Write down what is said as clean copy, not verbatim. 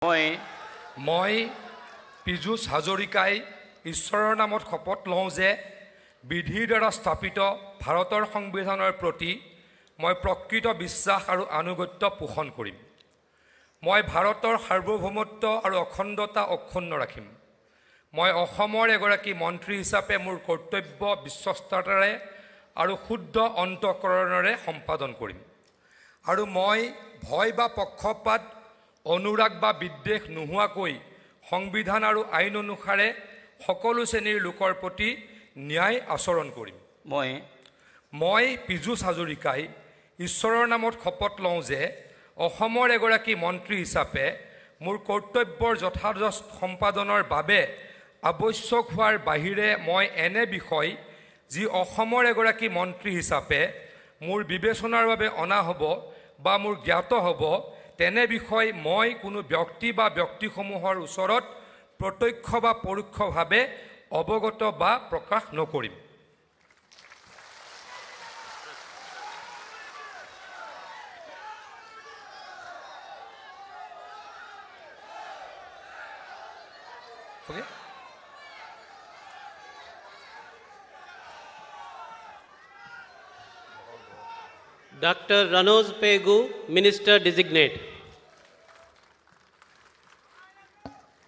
মই পীযুষ হাজৰিকাই ঈশ্বৰৰ নামত শপত লওঁ যে বিধিৰ দ্বাৰা স্থাপিত ভাৰতৰ সংবিধানৰ প্ৰতি মই প্ৰকৃত বিশ্বাস আৰু আনুগত্য পোষণ কৰিম। মই ভাৰতৰ সাৰ্বভৌমত্ব আৰু অখণ্ডতা অক্ষুণ্ণ ৰাখিম। মই অসমৰ এগৰাকী মন্ত্ৰী হিচাপে মোৰ কৰ্তব্য বিশ্বস্ততাৰে আৰু শুদ্ধ অন্তঃকৰণেৰে সম্পাদন কৰিম। আৰু মই ভয় বা পক্ষপাত অনুৰাগ বা বিদ্বেষ নোহোৱাকৈ সংবিধান আৰু আইন অনুসাৰে সকলো শ্ৰেণীৰ লোকৰ প্ৰতি ন্যায় আচৰণ কৰিম। মই পীযুষ হাজৰিকাই ঈশ্বৰৰ নামত শপত লওঁ যে অসমৰ এগৰাকী মন্ত্ৰী হিচাপে মোৰ কৰ্তব্যৰ যথাযথ সম্পাদনৰ বাবে আৱশ্যক হোৱাৰ বাহিৰে মই এনে বিষয় যি অসমৰ এগৰাকী মন্ত্ৰী হিচাপে মোৰ বিবেচনাৰ বাবে অনা হ'ব বা মোৰ জ্ঞাত হ'ব তেনে বিষয় মই কোনো ব্যক্তি বা ব্যক্তিসমূহৰ ওচৰত প্ৰত্যক্ষ বা পৰোক্ষভাৱে অৱগত বা প্ৰকাশ নকৰিম। Dr. Ranoz Pegu, Minister Designate.